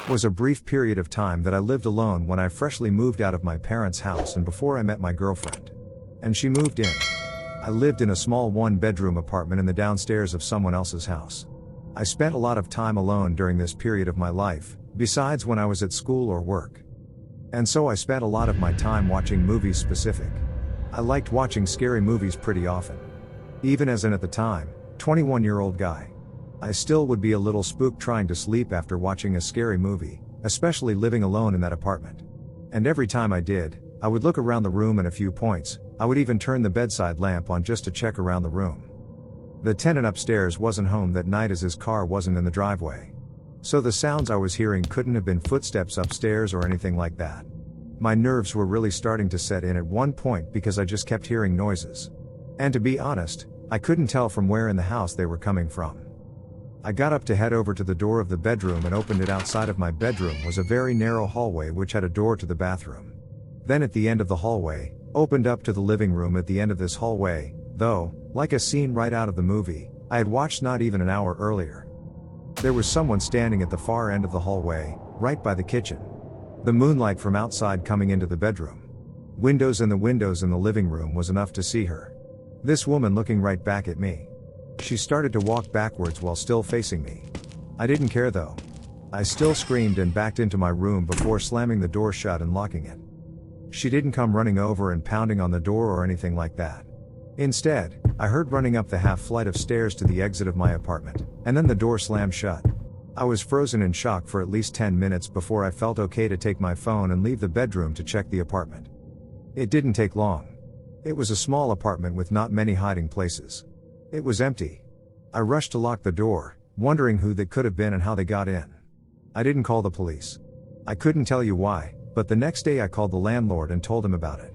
was a brief period of time that I lived alone when I freshly moved out of my parents' house and before I met my girlfriend. And she moved in. I lived in a small one-bedroom apartment in the downstairs of someone else's house. I spent a lot of time alone during this period of my life, besides when I was at school or work. And so I spent a lot of my time watching movies specific. I liked watching scary movies pretty often. Even as an at the time, 21-year-old guy. I still would be a little spooked trying to sleep after watching a scary movie, especially living alone in that apartment. And every time I did, I would look around the room and a few points. I would even turn the bedside lamp on just to check around the room. The tenant upstairs wasn't home that night as his car wasn't in the driveway. So the sounds I was hearing couldn't have been footsteps upstairs or anything like that. My nerves were really starting to set in at one point because I just kept hearing noises. And to be honest, I couldn't tell from where in the house they were coming from. I got up to head over to the door of the bedroom and opened it. Outside of my bedroom was a very narrow hallway which had a door to the bathroom. Then at the end of the hallway, opened up to the living room. At the end of this hallway, though, like a scene right out of the movie I had watched not even an hour earlier. There was someone standing at the far end of the hallway, right by the kitchen. The moonlight from outside coming into the bedroom. Windows in the living room was enough to see her. This woman looking right back at me. She started to walk backwards while still facing me. I didn't care though. I still screamed and backed into my room before slamming the door shut and locking it. She didn't come running over and pounding on the door or anything like that. Instead, I heard running up the half flight of stairs to the exit of my apartment, and then the door slammed shut. I was frozen in shock for at least 10 minutes before I felt okay to take my phone and leave the bedroom to check the apartment. It didn't take long. It was a small apartment with not many hiding places. It was empty. I rushed to lock the door, wondering who that could have been and how they got in. I didn't call the police. I couldn't tell you why, but the next day I called the landlord and told him about it.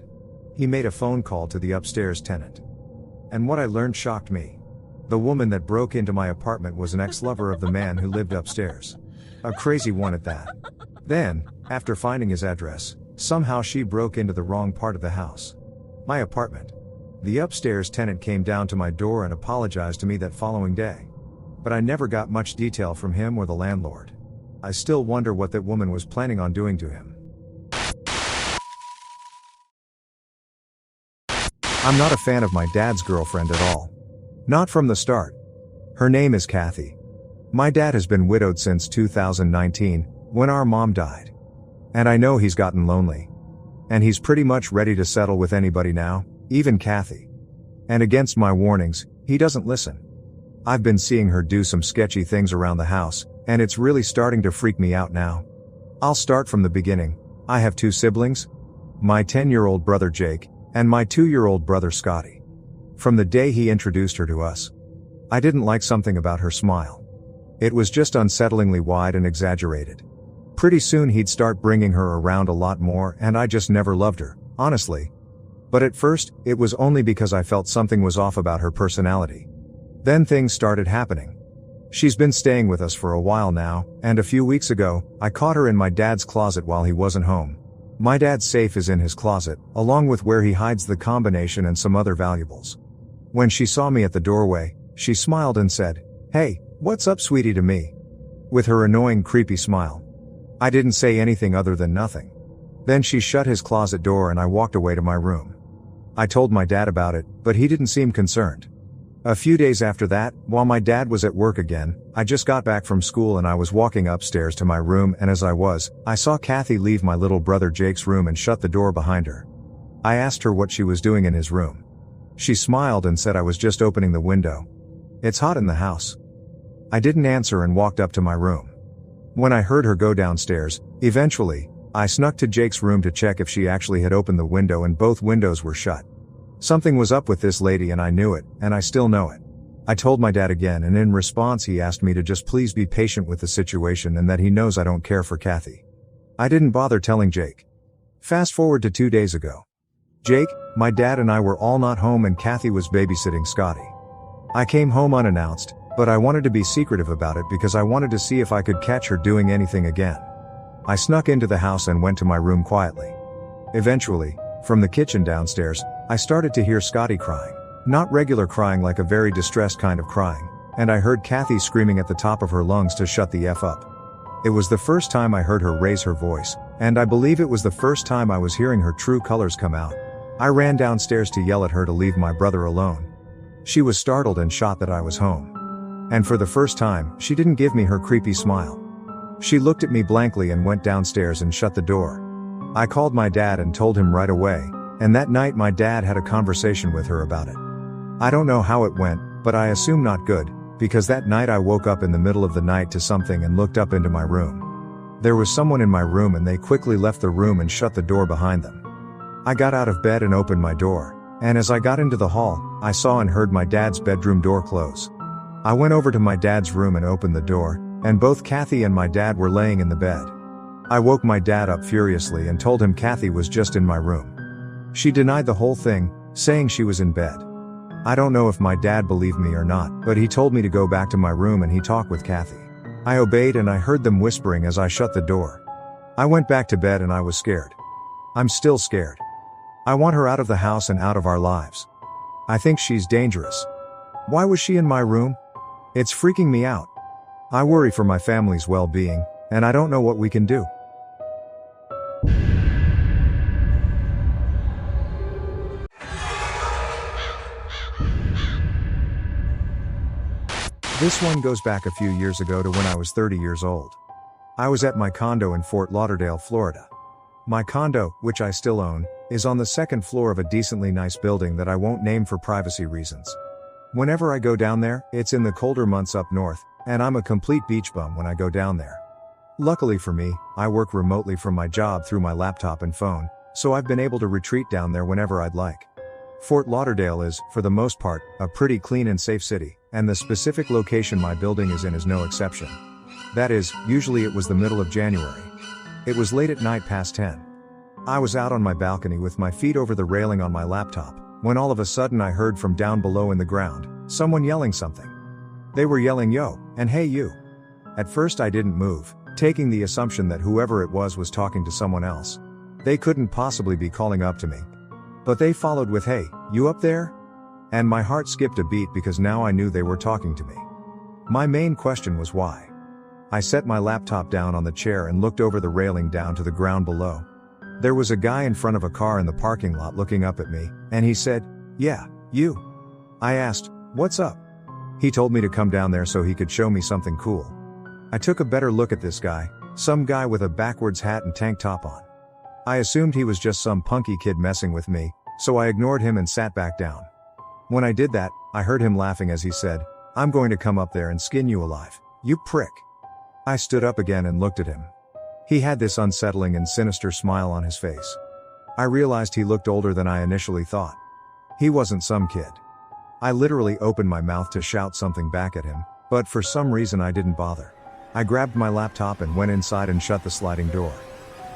He made a phone call to the upstairs tenant. And what I learned shocked me. The woman that broke into my apartment was an ex-lover of the man who lived upstairs. A crazy one at that. Then, after finding his address, somehow she broke into the wrong part of the house. My apartment. The upstairs tenant came down to my door and apologized to me that following day. But I never got much detail from him or the landlord. I still wonder what that woman was planning on doing to him. I'm not a fan of my dad's girlfriend at all. Not from the start. Her name is Kathy. My dad has been widowed since 2019, when our mom died. And I know he's gotten lonely. And he's pretty much ready to settle with anybody now, even Kathy. And against my warnings, he doesn't listen. I've been seeing her do some sketchy things around the house, and it's really starting to freak me out now. I'll start from the beginning. I have 2 siblings. My 10-year-old brother Jake, and my 2-year-old brother Scotty. From the day he introduced her to us, I didn't like something about her smile. It was just unsettlingly wide and exaggerated. Pretty soon he'd start bringing her around a lot more and I just never loved her, honestly. But at first, it was only because I felt something was off about her personality. Then things started happening. She's been staying with us for a while now, and a few weeks ago, I caught her in my dad's closet while he wasn't home. My dad's safe is in his closet, along with where he hides the combination and some other valuables. When she saw me at the doorway, she smiled and said, "Hey, what's up, sweetie?" to me. With her annoying creepy smile. I didn't say anything other than nothing. Then she shut his closet door and I walked away to my room. I told my dad about it, but he didn't seem concerned. A few days after that, while my dad was at work again, I just got back from school and I was walking upstairs to my room, and as I saw Kathy leave my little brother Jake's room and shut the door behind her. I asked her what she was doing in his room. She smiled and said I was just opening the window. It's hot in the house. I didn't answer and walked up to my room. When I heard her go downstairs, eventually, I snuck to Jake's room to check if she actually had opened the window, and both windows were shut. Something was up with this lady and I knew it, and I still know it. I told my dad again, and in response he asked me to just please be patient with the situation and that he knows I don't care for Kathy. I didn't bother telling Jake. Fast forward to 2 days ago. Jake, my dad and I were all not home and Kathy was babysitting Scotty. I came home unannounced, but I wanted to be secretive about it because I wanted to see if I could catch her doing anything again. I snuck into the house and went to my room quietly. Eventually, from the kitchen downstairs, I started to hear Scotty crying. Not regular crying, like a very distressed kind of crying, and I heard Kathy screaming at the top of her lungs to shut the F up. It was the first time I heard her raise her voice, and I believe it was the first time I was hearing her true colors come out. I ran downstairs to yell at her to leave my brother alone. She was startled and shocked that I was home. And for the first time, she didn't give me her creepy smile. She looked at me blankly and went downstairs and shut the door. I called my dad and told him right away, and that night my dad had a conversation with her about it. I don't know how it went, but I assume not good, because that night I woke up in the middle of the night to something and looked up into my room. There was someone in my room and they quickly left the room and shut the door behind them. I got out of bed and opened my door, and as I got into the hall, I saw and heard my dad's bedroom door close. I went over to my dad's room and opened the door, and both Kathy and my dad were laying in the bed. I woke my dad up furiously and told him Kathy was just in my room. She denied the whole thing, saying she was in bed. I don't know if my dad believed me or not, but he told me to go back to my room and he talked with Kathy. I obeyed and I heard them whispering as I shut the door. I went back to bed and I was scared. I'm still scared. I want her out of the house and out of our lives. I think she's dangerous. Why was she in my room? It's freaking me out. I worry for my family's well-being, and I don't know what we can do. This one goes back a few years ago to when I was 30 years old. I was at my condo in Fort Lauderdale, Florida. My condo, which I still own, is on the second floor of a decently nice building that I won't name for privacy reasons. Whenever I go down there, it's in the colder months up north, and I'm a complete beach bum when I go down there. Luckily for me, I work remotely from my job through my laptop and phone, so I've been able to retreat down there whenever I'd like. Fort Lauderdale is, for the most part, a pretty clean and safe city, and the specific location my building is in is no exception. That is, usually it was the middle of January. It was late at night past 10. I was out on my balcony with my feet over the railing on my laptop, when all of a sudden I heard from down below in the ground, someone yelling something. They were yelling yo, and hey you. At first I didn't move, taking the assumption that whoever it was talking to someone else. They couldn't possibly be calling up to me. But they followed with hey, you up there? And my heart skipped a beat because now I knew they were talking to me. My main question was why. I set my laptop down on the chair and looked over the railing down to the ground below. There was a guy in front of a car in the parking lot looking up at me, and he said, yeah, you. I asked, what's up? He told me to come down there so he could show me something cool. I took a better look at this guy, some guy with a backwards hat and tank top on. I assumed he was just some punky kid messing with me, so I ignored him and sat back down. When I did that, I heard him laughing as he said, I'm going to come up there and skin you alive, you prick. I stood up again and looked at him. He had this unsettling and sinister smile on his face. I realized he looked older than I initially thought. He wasn't some kid. I literally opened my mouth to shout something back at him, but for some reason I didn't bother. I grabbed my laptop and went inside and shut the sliding door.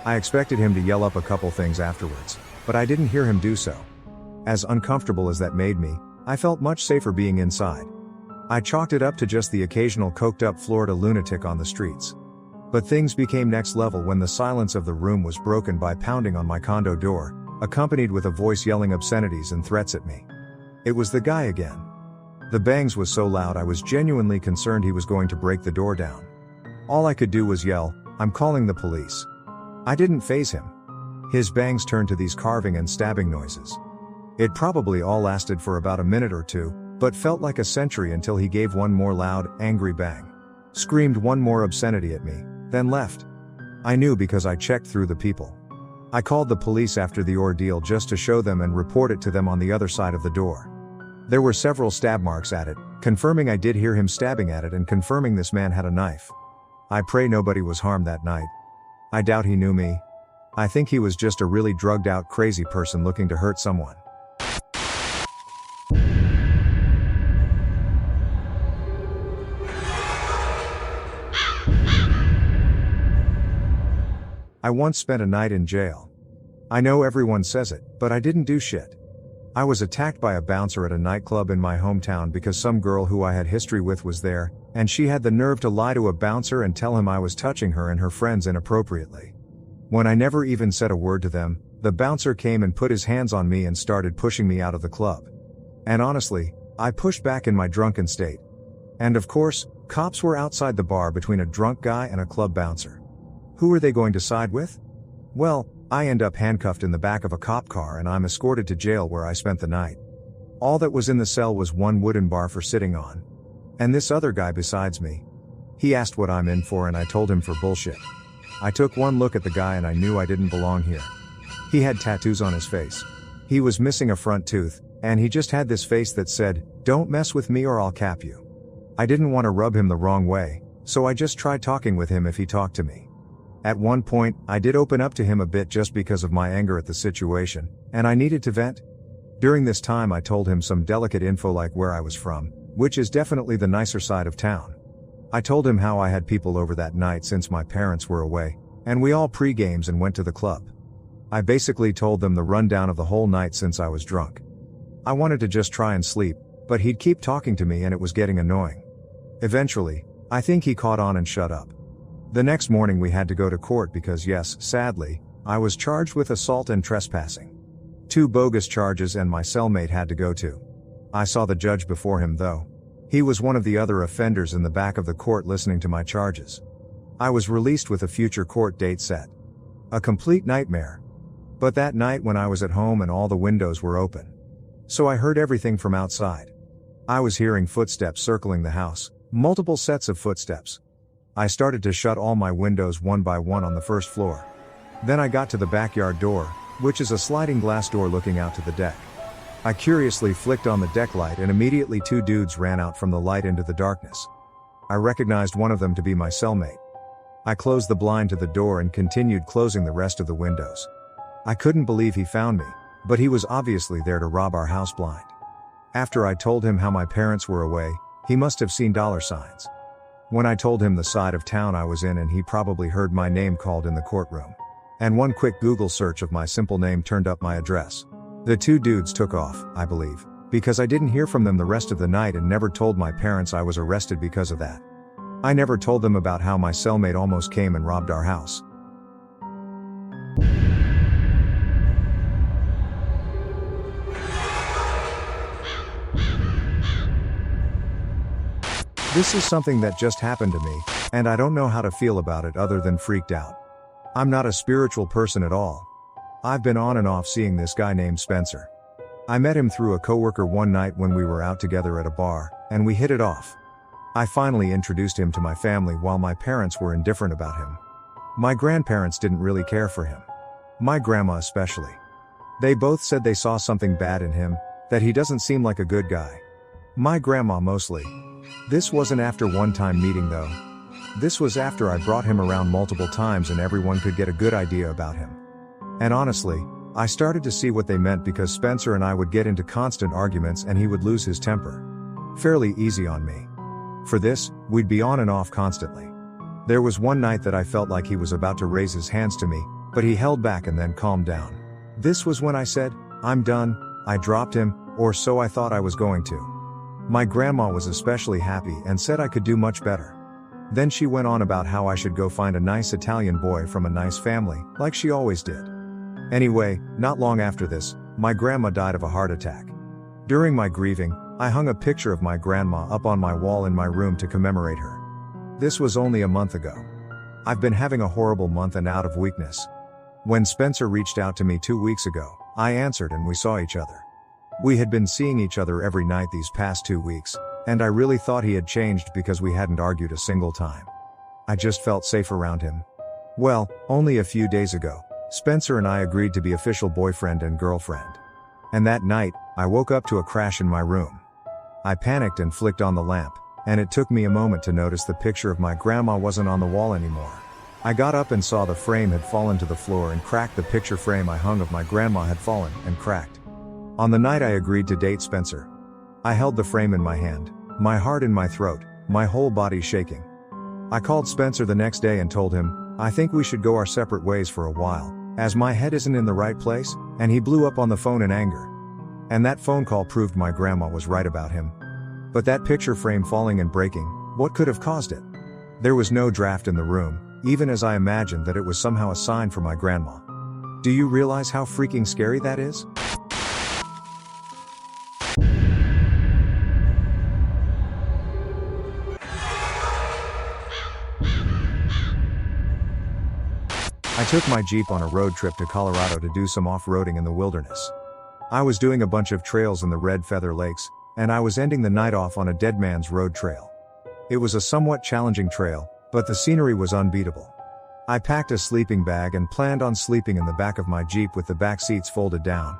I expected him to yell up a couple things afterwards, but I didn't hear him do so. As uncomfortable as that made me, I felt much safer being inside. I chalked it up to just the occasional coked-up Florida lunatic on the streets. But things became next level when the silence of the room was broken by pounding on my condo door, accompanied with a voice yelling obscenities and threats at me. It was the guy again. The bangs was so loud I was genuinely concerned he was going to break the door down. All I could do was yell, I'm calling the police. I didn't faze him. His bangs turned to these carving and stabbing noises. It probably all lasted for about a minute or two, but felt like a century until he gave one more loud, angry bang. Screamed one more obscenity at me, then left. I knew because I checked through the people. I called the police after the ordeal just to show them and report it to them on the other side of the door. There were several stab marks at it, confirming I did hear him stabbing at it and confirming this man had a knife. I pray nobody was harmed that night. I doubt he knew me. I think he was just a really drugged out crazy person looking to hurt someone. I once spent a night in jail. I know everyone says it, but I didn't do shit. I was attacked by a bouncer at a nightclub in my hometown because some girl who I had history with was there, and she had the nerve to lie to a bouncer and tell him I was touching her and her friends inappropriately. When I never even said a word to them, the bouncer came and put his hands on me and started pushing me out of the club. And honestly, I pushed back in my drunken state. And of course, Cops were outside the bar between a drunk guy and a club bouncer. Who were they going to side with? Well, I end up handcuffed in the back of a cop car and I'm escorted to jail where I spent the night. All that was in the cell was one wooden bar for sitting on. And this other guy besides me. He asked what I'm in for and I told him for bullshit. I took one look at the guy and I knew I didn't belong here. He had tattoos on his face. He was missing a front tooth, and he just had this face that said, "Don't mess with me or I'll cap you." I didn't want to rub him the wrong way, so I just tried talking with him if he talked to me. At one point, I did open up to him a bit just because of my anger at the situation, and I needed to vent. During this time I told him some delicate info like where I was from, which is definitely the nicer side of town. I told him how I had people over that night since my parents were away, and we all pre-games and went to the club. I basically told them the rundown of the whole night since I was drunk. I wanted to just try and sleep, but he'd keep talking to me and it was getting annoying. Eventually, I think he caught on and shut up. The next morning we had to go to court because yes, sadly, I was charged with assault and trespassing. 2 bogus charges and my cellmate had to go too. I saw the judge before him though. He was one of the other offenders in the back of the court listening to my charges. I was released with a future court date set. A complete nightmare. But that night when I was at home and all the windows were open. So I heard everything from outside. I was hearing footsteps circling the house, multiple sets of footsteps. I started to shut all my windows one by one on the first floor. Then I got to the backyard door, which is a sliding glass door looking out to the deck. I curiously flicked on the deck light and immediately 2 dudes ran out from the light into the darkness. I recognized one of them to be my cellmate. I closed the blind to the door and continued closing the rest of the windows. I couldn't believe he found me, but he was obviously there to rob our house blind. After I told him how my parents were away, he must have seen dollar signs. When I told him the side of town I was in and he probably heard my name called in the courtroom. And one quick Google search of my simple name turned up my address. The 2 dudes took off, I believe, because I didn't hear from them the rest of the night and never told my parents I was arrested because of that. I never told them about how my cellmate almost came and robbed our house. This is something that just happened to me, and I don't know how to feel about it other than freaked out. I'm not a spiritual person at all. I've been on and off seeing this guy named Spencer. I met him through a coworker one night when we were out together at a bar, and we hit it off. I finally introduced him to my family while my parents were indifferent about him. My grandparents didn't really care for him. My grandma especially. They both said they saw something bad in him, that he doesn't seem like a good guy. My grandma mostly. This wasn't after one-time meeting though. This was after I brought him around multiple times and everyone could get a good idea about him. And honestly, I started to see what they meant because Spencer and I would get into constant arguments and he would lose his temper. Fairly easy on me. For this, we'd be on and off constantly. There was one night that I felt like he was about to raise his hands to me, but he held back and then calmed down. This was when I said, "I'm done." I dropped him, or so I thought I was going to. My grandma was especially happy and said I could do much better. Then she went on about how I should go find a nice Italian boy from a nice family, like she always did. Anyway, not long after this, my grandma died of a heart attack. During my grieving, I hung a picture of my grandma up on my wall in my room to commemorate her. This was only a month ago. I've been having a horrible month and out of weakness. When Spencer reached out to me 2 weeks ago, I answered and we saw each other. We had been seeing each other every night these past 2 weeks, and I really thought he had changed because we hadn't argued a single time. I just felt safe around him. Well, only a few days ago, Spencer and I agreed to be official boyfriend and girlfriend. And that night, I woke up to a crash in my room. I panicked and flicked on the lamp, and it took me a moment to notice the picture of my grandma wasn't on the wall anymore. I got up and saw the frame had fallen to the floor and cracked. The picture frame I hung of my grandma had fallen and cracked. On the night I agreed to date Spencer, I held the frame in my hand, my heart in my throat, my whole body shaking. I called Spencer the next day and told him, I think we should go our separate ways for a while, as my head isn't in the right place, and he blew up on the phone in anger. And that phone call proved my grandma was right about him. But that picture frame falling and breaking, what could have caused it? There was no draft in the room, even as I imagined that it was somehow a sign for my grandma. Do you realize how freaking scary that is? I took my Jeep on a road trip to Colorado to do some off-roading in the wilderness. I was doing a bunch of trails in the Red Feather Lakes, and I was ending the night off on a Dead Man's Road trail. It was a somewhat challenging trail, but the scenery was unbeatable. I packed a sleeping bag and planned on sleeping in the back of my Jeep with the back seats folded down.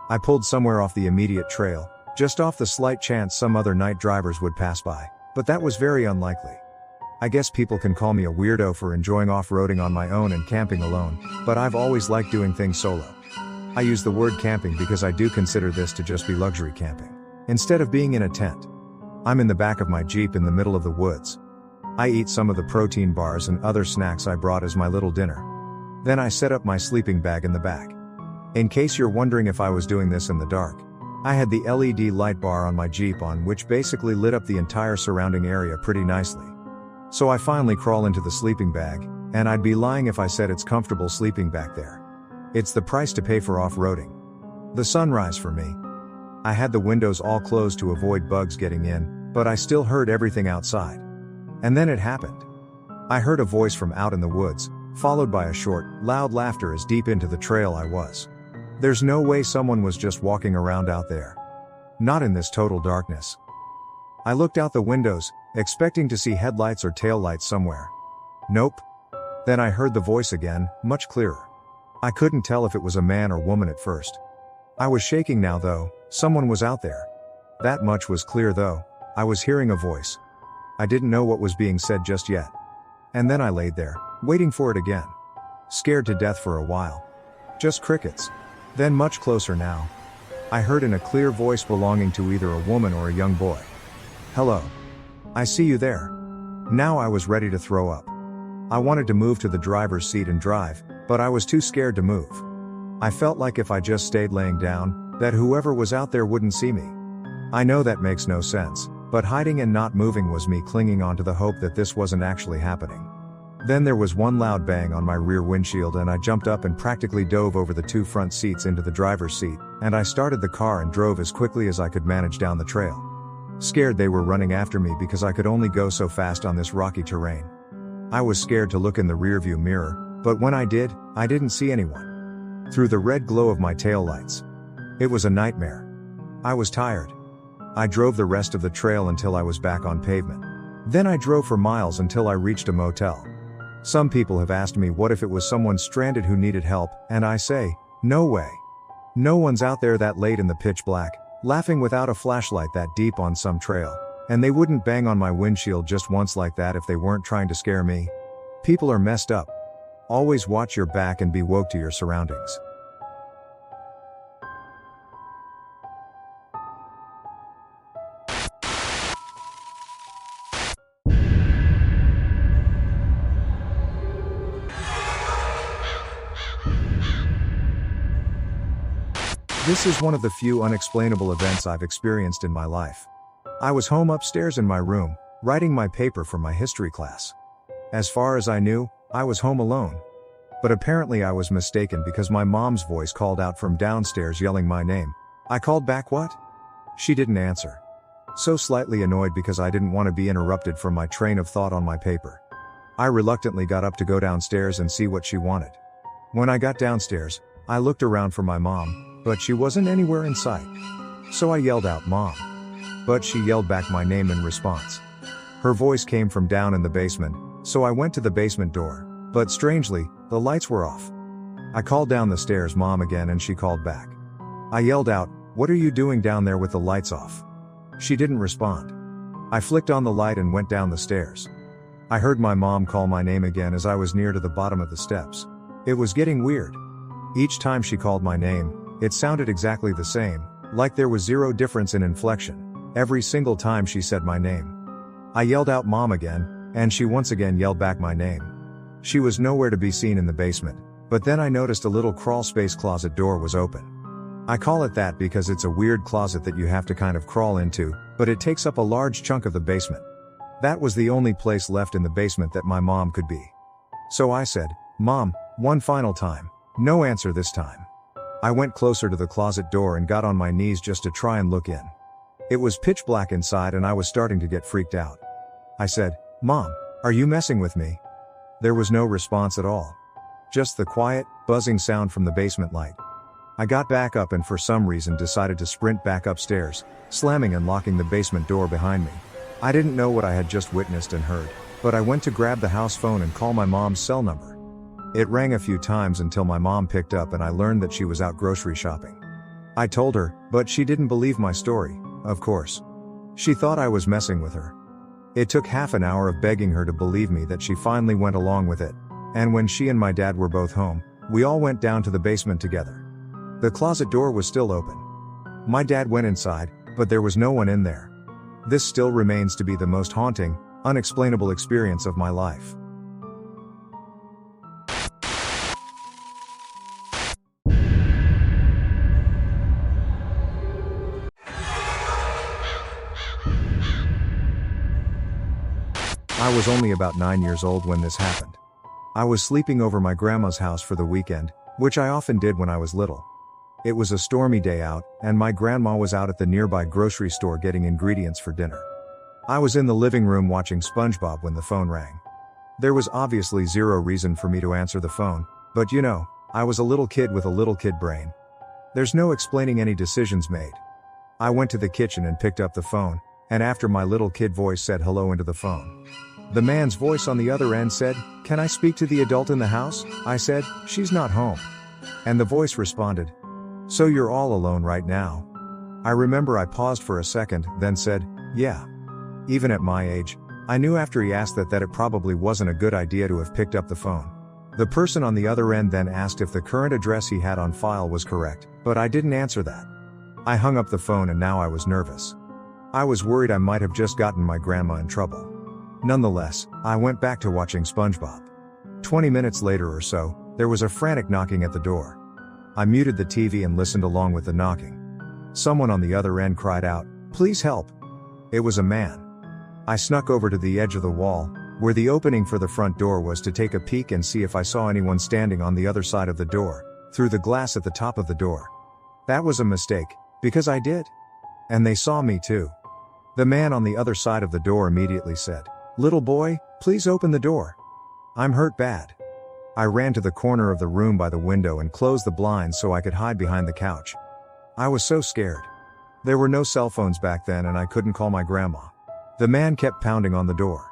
I pulled somewhere off the immediate trail, just off the slight chance some other night drivers would pass by, but that was very unlikely. I guess people can call me a weirdo for enjoying off-roading on my own and camping alone, but I've always liked doing things solo. I use the word camping because I do consider this to just be luxury camping, instead of being in a tent. I'm in the back of my Jeep in the middle of the woods. I eat some of the protein bars and other snacks I brought as my little dinner. Then I set up my sleeping bag in the back. In case you're wondering if I was doing this in the dark, I had the LED light bar on my Jeep on, which basically lit up the entire surrounding area pretty nicely. So I finally crawl into the sleeping bag, and I'd be lying if I said it's comfortable sleeping back there. It's the price to pay for off-roading. The sunrise for me. I had the windows all closed to avoid bugs getting in, but I still heard everything outside. And then it happened. I heard a voice from out in the woods, followed by a short, loud laughter as deep into the trail I was. There's no way someone was just walking around out there. Not in this total darkness. I looked out the windows, expecting to see headlights or taillights somewhere. Nope. Then I heard the voice again, much clearer. I couldn't tell if it was a man or woman at first. I was shaking now though, someone was out there. That much was clear though, I was hearing a voice. I didn't know what was being said just yet. And then I laid there, waiting for it again. Scared to death for a while. Just crickets. Then much closer now. I heard in a clear voice belonging to either a woman or a young boy. Hello. I see you there. Now I was ready to throw up. I wanted to move to the driver's seat and drive, but I was too scared to move. I felt like if I just stayed laying down, that whoever was out there wouldn't see me. I know that makes no sense, but hiding and not moving was me clinging on to the hope that this wasn't actually happening. Then there was one loud bang on my rear windshield and I jumped up and practically dove over the two front seats into the driver's seat, and I started the car and drove as quickly as I could manage down the trail. Scared they were running after me because I could only go so fast on this rocky terrain. I was scared to look in the rearview mirror, but when I did, I didn't see anyone. Through the red glow of my taillights. It was a nightmare. I was tired. I drove the rest of the trail until I was back on pavement. Then I drove for miles until I reached a motel. Some people have asked me what if it was someone stranded who needed help, and I say, no way. No one's out there that late in the pitch black, laughing without a flashlight that deep on some trail, and they wouldn't bang on my windshield just once like that if they weren't trying to scare me. People are messed up. Always watch your back and be woke to your surroundings. This is one of the few unexplainable events I've experienced in my life. I was home upstairs in my room, writing my paper for my history class. As far as I knew, I was home alone. But apparently I was mistaken because my mom's voice called out from downstairs yelling my name. I called back what? She didn't answer. So slightly annoyed because I didn't want to be interrupted from my train of thought on my paper. I reluctantly got up to go downstairs and see what she wanted. When I got downstairs, I looked around for my mom, but she wasn't anywhere in sight. So I yelled out, "Mom." But she yelled back my name in response. Her voice came from down in the basement, so I went to the basement door, but strangely, the lights were off. I called down the stairs, "Mom," again, and she called back. I yelled out, "What are you doing down there with the lights off?" She didn't respond. I flicked on the light and went down the stairs. I heard my mom call my name again as I was near to the bottom of the steps. It was getting weird. Each time she called my name, it sounded exactly the same, like there was zero difference in inflection, every single time she said my name. I yelled out, "Mom," again, and she once again yelled back my name. She was nowhere to be seen in the basement, but then I noticed a little crawl space closet door was open. I call it that because it's a weird closet that you have to kind of crawl into, but it takes up a large chunk of the basement. That was the only place left in the basement that my mom could be. So I said, "Mom," one final time. No answer this time. I went closer to the closet door and got on my knees just to try and look in. It was pitch black inside and I was starting to get freaked out. I said, "Mom, are you messing with me?" There was no response at all. just the quiet, buzzing sound from the basement light. I got back up and for some reason decided to sprint back upstairs, slamming and locking the basement door behind me. I didn't know what I had just witnessed and heard, but I went to grab the house phone and call my mom's cell number. It rang a few times until my mom picked up and I learned that she was out grocery shopping. I told her, but she didn't believe my story, of course. She thought I was messing with her. It took half an hour of begging her to believe me that she finally went along with it, and when she and my dad were both home, we all went down to the basement together. The closet door was still open. My dad went inside, but there was no one in there. This still remains to be the most haunting, unexplainable experience of my life. I was only about 9 years old when this happened. I was sleeping over my grandma's house for the weekend, which I often did when I was little. It was a stormy day out, and my grandma was out at the nearby grocery store getting ingredients for dinner. I was in the living room watching SpongeBob when the phone rang. There was obviously zero reason for me to answer the phone, but you know, I was a little kid with a little kid brain. There's no explaining any decisions made. I went to the kitchen and picked up the phone, and after my little kid voice said hello into the phone, the man's voice on the other end said, "Can I speak to the adult in the house?" I said, "She's not home." And the voice responded, "So you're all alone right now?" I remember I paused for a second, then said, "Yeah." Even at my age, I knew after he asked that it probably wasn't a good idea to have picked up the phone. The person on the other end then asked if the current address he had on file was correct, but I didn't answer that. I hung up the phone and now I was nervous. I was worried I might have just gotten my grandma in trouble. Nonetheless, I went back to watching SpongeBob. 20 minutes later or so, there was a frantic knocking at the door. I muted the TV and listened along with the knocking. Someone on the other end cried out, "Please help." It was a man. I snuck over to the edge of the wall, where the opening for the front door was, to take a peek and see if I saw anyone standing on the other side of the door, through the glass at the top of the door. That was a mistake, because I did. And they saw me too. The man on the other side of the door immediately said, "Little boy, please open the door. I'm hurt bad." I ran to the corner of the room by the window and closed the blinds so I could hide behind the couch. I was so scared. There were no cell phones back then and I couldn't call my grandma. The man kept pounding on the door.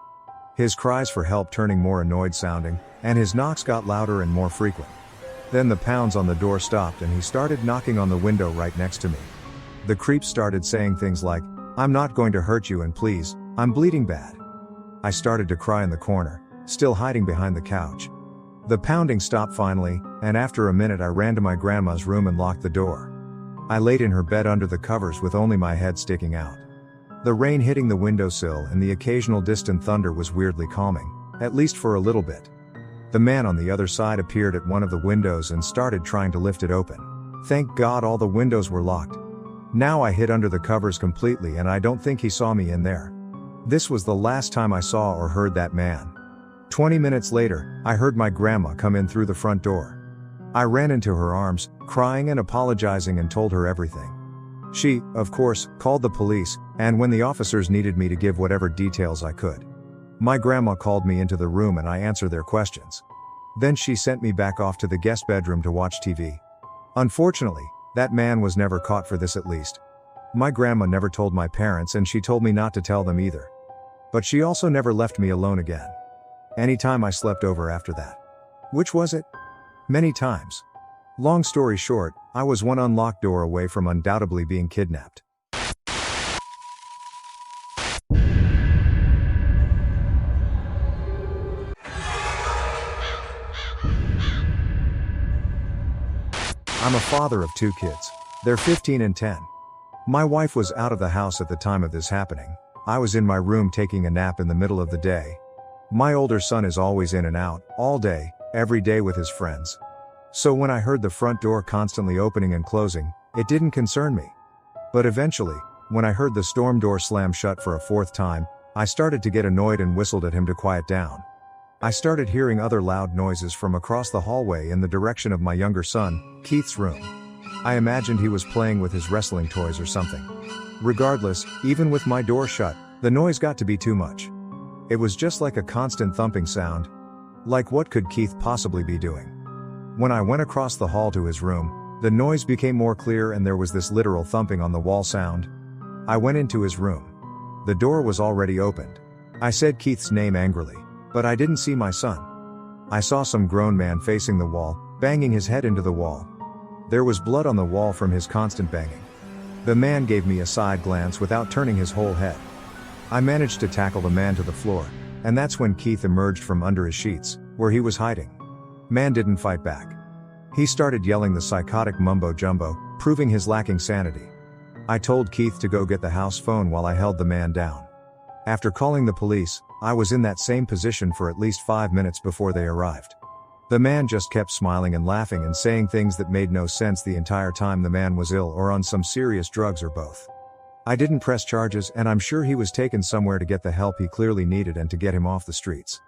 His cries for help turning more annoyed sounding, and his knocks got louder and more frequent. Then the pounds on the door stopped and he started knocking on the window right next to me. The creep started saying things like, "I'm not going to hurt you and please, I'm bleeding bad." I started to cry in the corner, still hiding behind the couch. The pounding stopped finally, and after a minute I ran to my grandma's room and locked the door. I laid in her bed under the covers with only my head sticking out. The rain hitting the windowsill and the occasional distant thunder was weirdly calming, at least for a little bit. The man on the other side appeared at one of the windows and started trying to lift it open. Thank God all the windows were locked. Now I hid under the covers completely and I don't think he saw me in there. This was the last time I saw or heard that man. 20 minutes later, I heard my grandma come in through the front door. I ran into her arms, crying and apologizing, and told her everything. She, of course, called the police, and when the officers needed me to give whatever details I could. My grandma called me into the room and I answered their questions. Then she sent me back off to the guest bedroom to watch TV. Unfortunately, that man was never caught, for this at least. My grandma never told my parents and she told me not to tell them either. But she also never left me alone again. Anytime I slept over after that. Which was it? Many times. Long story short, I was one unlocked door away from undoubtedly being kidnapped. I'm a father of 2 kids. They're 15 and 10. My wife was out of the house at the time of this happening. I was in my room taking a nap in the middle of the day. My older son is always in and out, all day, every day with his friends. So when I heard the front door constantly opening and closing, it didn't concern me. But eventually, when I heard the storm door slam shut for a 4th time, I started to get annoyed and whistled at him to quiet down. I started hearing other loud noises from across the hallway in the direction of my younger son, Keith's room. I imagined he was playing with his wrestling toys or something. Regardless, even with my door shut, the noise got to be too much. It was just like a constant thumping sound. Like, what could Keith possibly be doing? When I went across the hall to his room, the noise became more clear and there was this literal thumping on the wall sound. I went into his room. The door was already opened. I said Keith's name angrily, but I didn't see my son. I saw some grown man facing the wall, banging his head into the wall. There was blood on the wall from his constant banging. The man gave me a side glance without turning his whole head. I managed to tackle the man to the floor, and that's when Keith emerged from under his sheets, where he was hiding. Man didn't fight back. He started yelling the psychotic mumbo-jumbo, proving his lacking sanity. I told Keith to go get the house phone while I held the man down. After calling the police, I was in that same position for at least 5 minutes before they arrived. The man just kept smiling and laughing and saying things that made no sense the entire time. The man was ill or on some serious drugs or both. I didn't press charges, and I'm sure he was taken somewhere to get the help he clearly needed and to get him off the streets.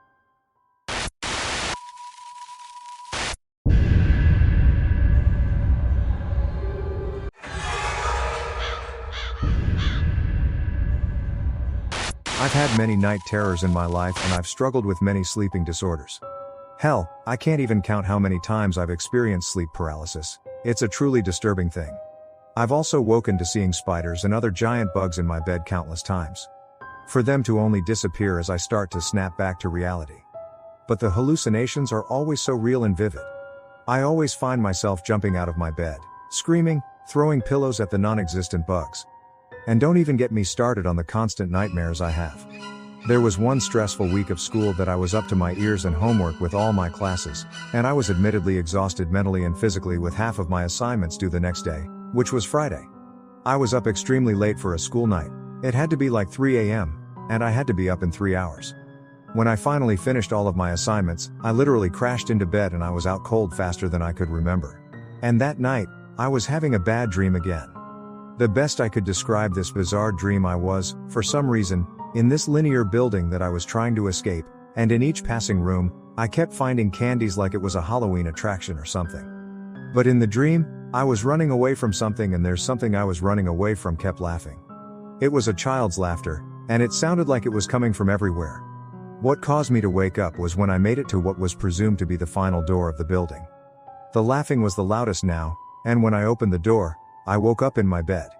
I've had many night terrors in my life and I've struggled with many sleeping disorders. Hell, I can't even count how many times I've experienced sleep paralysis. It's a truly disturbing thing. I've also woken to seeing spiders and other giant bugs in my bed countless times. For them to only disappear as I start to snap back to reality. But the hallucinations are always so real and vivid. I always find myself jumping out of my bed, screaming, throwing pillows at the non-existent bugs. And don't even get me started on the constant nightmares I have. There was one stressful week of school that I was up to my ears in homework with all my classes, and I was admittedly exhausted mentally and physically with half of my assignments due the next day, which was Friday. I was up extremely late for a school night. It had to be like 3 a.m., and I had to be up in 3 hours. When I finally finished all of my assignments, I literally crashed into bed and I was out cold faster than I could remember. And that night, I was having a bad dream again. The best I could describe this bizarre dream, I was, for some reason, in this linear building that I was trying to escape, and in each passing room, I kept finding candies like it was a Halloween attraction or something. But in the dream, I was running away from something and there's something I was running away from kept laughing. It was a child's laughter, and it sounded like it was coming from everywhere. What caused me to wake up was when I made it to what was presumed to be the final door of the building. The laughing was the loudest now, and when I opened the door, I woke up in my bed.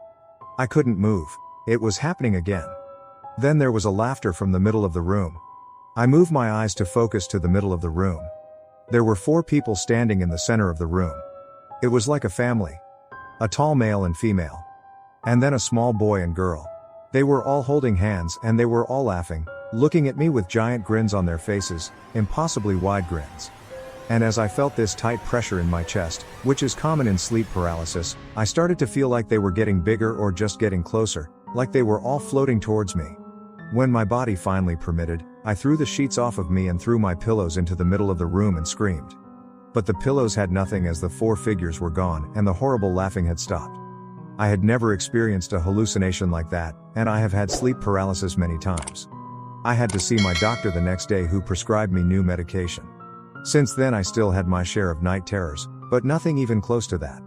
I couldn't move. It was happening again. Then there was a laughter from the middle of the room. I moved my eyes to focus to the middle of the room. There were 4 people standing in the center of the room. It was like a family. A tall male and female. And then a small boy and girl. They were all holding hands and they were all laughing, looking at me with giant grins on their faces, impossibly wide grins. And as I felt this tight pressure in my chest, which is common in sleep paralysis, I started to feel like they were getting bigger or just getting closer, like they were all floating towards me. When my body finally permitted, I threw the sheets off of me and threw my pillows into the middle of the room and screamed. But the pillows had nothing as the 4 figures were gone and the horrible laughing had stopped. I had never experienced a hallucination like that, and I have had sleep paralysis many times. I had to see my doctor the next day who prescribed me new medication. Since then I still had my share of night terrors, but nothing even close to that.